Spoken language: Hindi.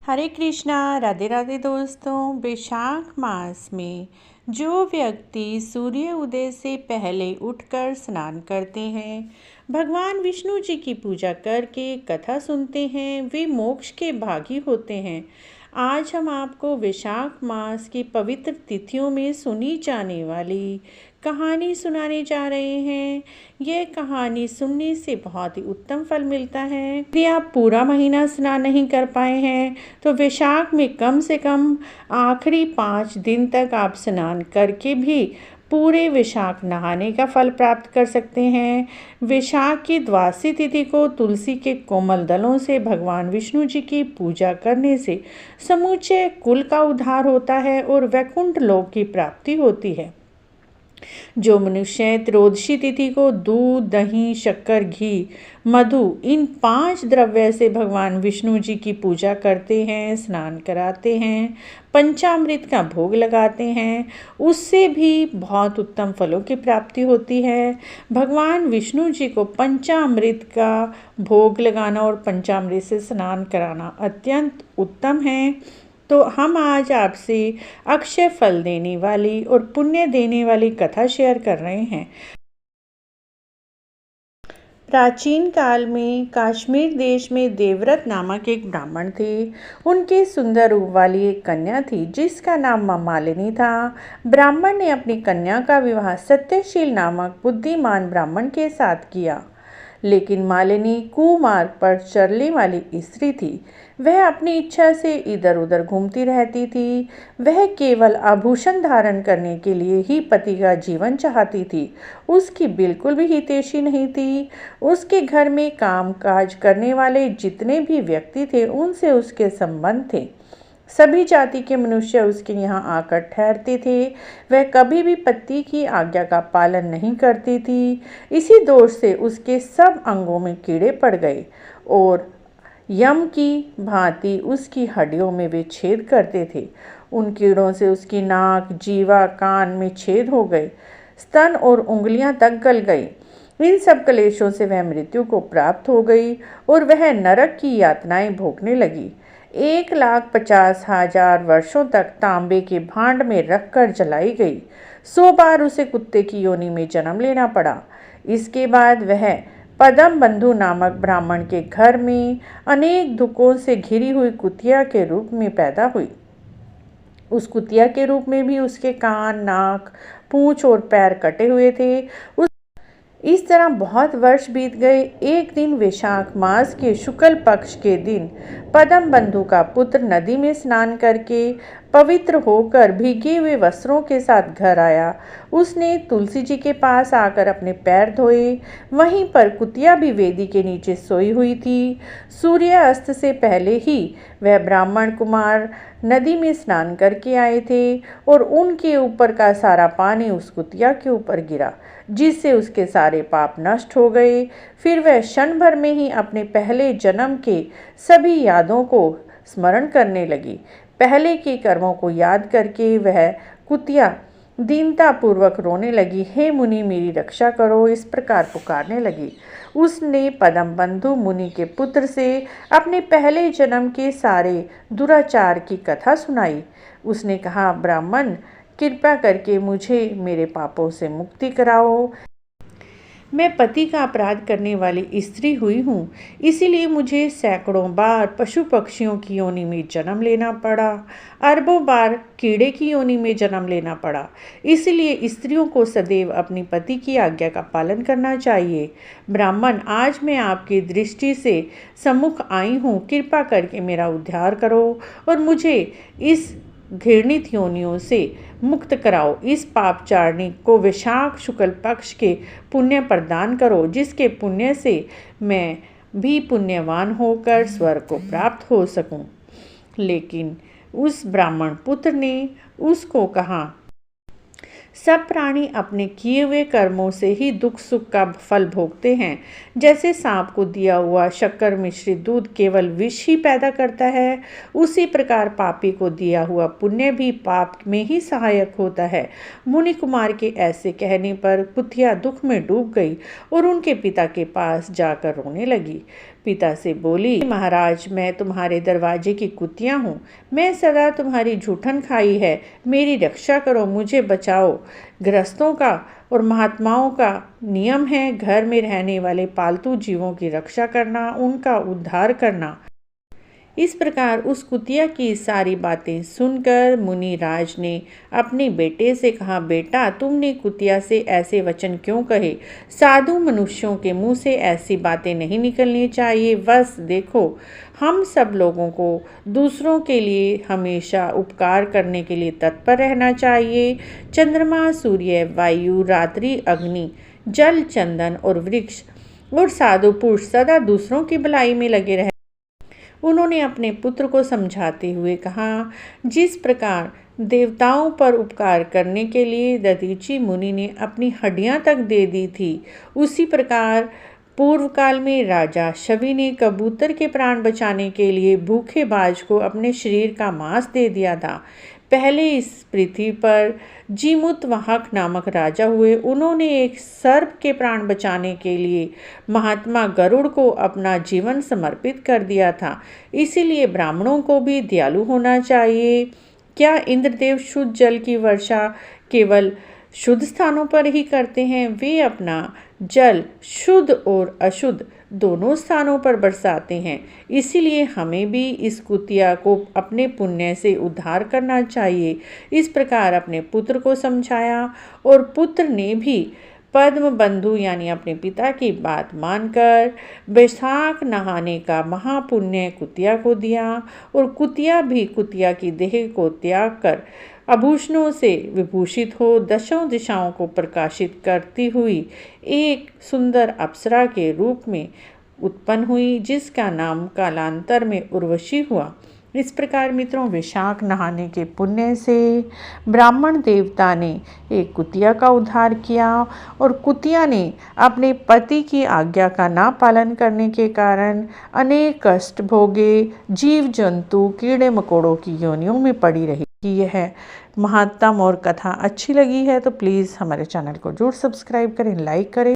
हरे कृष्णा। राधे राधे दोस्तों। वैशाख मास में जो व्यक्ति सूर्य उदय से पहले उठकर स्नान करते हैं, भगवान विष्णु जी की पूजा करके कथा सुनते हैं, वे मोक्ष के भागी होते हैं। आज हम आपको वैशाख मास की पवित्र तिथियों में सुनी जाने वाली कहानी सुनाने जा रहे हैं। यह कहानी सुनने से बहुत ही उत्तम फल मिलता है। यदि आप पूरा महीना स्नान नहीं कर पाए हैं तो वैशाख में कम से कम आखिरी 5 दिन तक आप स्नान करके भी पूरे वैशाख नहाने का फल प्राप्त कर सकते हैं। वैशाख की द्वादशी तिथि को तुलसी के कोमल दलों से भगवान विष्णु जी की पूजा करने से समूचे कुल का उद्धार होता है और वैकुंठ लोक की प्राप्ति होती है। जो मनुष्य त्रयोदशी तिथि को दूध, दही, शक्कर, घी, मधु इन 5 द्रव्य से भगवान विष्णु जी की पूजा करते हैं, स्नान कराते हैं, पंचामृत का भोग लगाते हैं, उससे भी बहुत उत्तम फलों की प्राप्ति होती है। भगवान विष्णु जी को पंचामृत का भोग लगाना और पंचामृत से स्नान कराना अत्यंत उत्तम है। तो हम आज आपसे अक्षय फल देने वाली और पुण्य देने वाली कथा शेयर कर रहे हैं। प्राचीन काल में कश्मीर देश में देवव्रत नामक एक ब्राह्मण थे। उनके सुंदर रूप वाली एक कन्या थी जिसका नाम मालिनी था। ब्राह्मण ने अपनी कन्या का विवाह सत्यशील नामक बुद्धिमान ब्राह्मण के साथ किया, लेकिन मालिनी कुमार्ग पर चलने वाली स्त्री थी। वह अपनी इच्छा से इधर उधर घूमती रहती थी। वह केवल आभूषण धारण करने के लिए ही पति का जीवन चाहती थी। उसकी बिल्कुल भी हितैषी नहीं थी। उसके घर में काम काज करने वाले जितने भी व्यक्ति थे उनसे उसके संबंध थे। सभी जाति के मनुष्य उसके यहाँ आकर ठहरते थे। वह कभी भी पति की आज्ञा का पालन नहीं करती थी। इसी दोष से उसके सब अंगों में कीड़े पड़ गए और यम की भांति उसकी हड्डियों में वे छेद करते थे। उन कीड़ों से उसकी नाक, जीवा, कान में छेद हो गए, स्तन और उंगलियां तक गल गई। इन सब क्लेशों से वह मृत्यु को प्राप्त हो गई और वह नरक की यातनाएं भोगने लगी। 1,50,000 वर्षों तक तांबे के भांड में रखकर जलाई गई। 100 बार उसे कुत्ते की योनि में जन्म लेना पड़ा। इसके बाद वह पदम बंधु नामक ब्राह्मण के घर में अनेक दुखों से घिरी हुई कुतिया के रूप में पैदा हुई। उस कुतिया के रूप में भी उसके कान, नाक, पूंछ और पैर कटे हुए थे। इस तरह बहुत वर्ष बीत गए। एक दिन वैशाख मास के शुक्ल पक्ष के दिन पदम बंधु का पुत्र नदी में स्नान करके पवित्र होकर भीगे हुए वस्त्रों के साथ घर आया। उसने तुलसी जी के पास आकर अपने पैर धोए। वहीं पर कुतिया भी वेदी के नीचे सोई हुई थी। सूर्य अस्त से पहले ही वह ब्राह्मण कुमार नदी में स्नान करके आए थे और उनके ऊपर का सारा पानी उस कुतिया के ऊपर गिरा, जिससे उसके सारे पाप नष्ट हो गए। फिर वह क्षण भर में ही अपने पहले जन्म के सभी यादों को स्मरण करने लगी। पहले के कर्मों को याद करके वह कुतिया दीनता पूर्वक रोने लगी। हे मुनि, मेरी रक्षा करो, इस प्रकार पुकारने लगी। उसने पदम बंधु मुनि के पुत्र से अपने पहले जन्म के सारे दुराचार की कथा सुनाई। उसने कहा, ब्राह्मण, कृपा करके मुझे मेरे पापों से मुक्ति कराओ। मैं पति का अपराध करने वाली स्त्री हुई हूँ, इसीलिए मुझे सैकड़ों बार पशु पक्षियों की योनि में जन्म लेना पड़ा, अरबों बार कीड़े की योनि में जन्म लेना पड़ा। इसलिए स्त्रियों को सदैव अपनी पति की आज्ञा का पालन करना चाहिए। ब्राह्मण, आज मैं आपकी दृष्टि से सम्मुख आई हूँ, कृपा करके मेरा उद्धार करो और मुझे इस घृणित योनियों से मुक्त कराओ। इस पापचारिणी को वैशाख शुक्ल पक्ष के पुण्य प्रदान करो, जिसके पुण्य से मैं भी पुण्यवान होकर स्वर्ग को प्राप्त हो सकूं। लेकिन उस ब्राह्मण पुत्र ने उसको कहा, सब प्राणी अपने किए हुए कर्मों से ही दुख सुख का फल भोगते हैं। जैसे सांप को दिया हुआ शक्कर मिश्रित दूध केवल विष ही पैदा करता है, उसी प्रकार पापी को दिया हुआ पुण्य भी पाप में ही सहायक होता है। मुनि कुमार के ऐसे कहने पर कुतिया दुख में डूब गई और उनके पिता के पास जाकर रोने लगी। पिता से बोली, महाराज मैं तुम्हारे दरवाजे की कुतिया हूँ, मैं सदा तुम्हारी जूठन खाई है, मेरी रक्षा करो, मुझे बचाओ। गृहस्थों का और महात्माओं का नियम है घर में रहने वाले पालतू जीवों की रक्षा करना, उनका उद्धार करना। इस प्रकार उस कुतिया की सारी बातें सुनकर मुनिराज ने अपने बेटे से कहा, बेटा तुमने कुतिया से ऐसे वचन क्यों कहे? साधु मनुष्यों के मुंह से ऐसी बातें नहीं निकलनी चाहिए। बस देखो, हम सब लोगों को दूसरों के लिए हमेशा उपकार करने के लिए तत्पर रहना चाहिए। चंद्रमा, सूर्य, वायु, रात्रि, अग्नि, जल, चंदन और वृक्ष और साधु पुरुष सदा दूसरों की भलाई में लगे रहे। उन्होंने अपने पुत्र को समझाते हुए कहा, जिस प्रकार देवताओं पर उपकार करने के लिए दधीची मुनि ने अपनी हड्डियां तक दे दी थी, उसी प्रकार पूर्व काल में राजा शवि ने कबूतर के प्राण बचाने के लिए भूखे बाज को अपने शरीर का मांस दे दिया था। पहले इस पृथ्वी पर जीमुत वाहक नामक राजा हुए। उन्होंने एक सर्प के प्राण बचाने के लिए महात्मा गरुड़ को अपना जीवन समर्पित कर दिया था। इसीलिए ब्राह्मणों को भी दयालु होना चाहिए। क्या इंद्रदेव शुद्ध जल की वर्षा केवल शुद्ध स्थानों पर ही करते हैं? वे अपना जल शुद्ध और अशुद्ध दोनों स्थानों पर बरसाते हैं। इसीलिए हमें भी इस कुतिया को अपने पुण्य से उद्धार करना चाहिए। इस प्रकार अपने पुत्र को समझाया और पुत्र ने भी पद्म बंधु यानी अपने पिता की बात मानकर बैसाख नहाने का महापुण्य कुतिया को दिया और कुतिया भी कुतिया की देह को त्याग कर आभूषणों से विभूषित हो दशों दिशाओं को प्रकाशित करती हुई एक सुंदर अप्सरा के रूप में उत्पन्न हुई, जिसका नाम कालांतर में उर्वशी हुआ। इस प्रकार मित्रों, वैशाख नहाने के पुण्य से ब्राह्मण देवता ने एक कुतिया का उद्धार किया और कुतिया ने अपने पति की आज्ञा का ना पालन करने के कारण अनेक कष्ट भोगे, जीव जंतु कीड़े मकोड़ों की योनियों में पड़ी रही। यह महात्म और कथा अच्छी लगी है तो प्लीज़ हमारे चैनल को जरूर सब्सक्राइब करें, लाइक करें।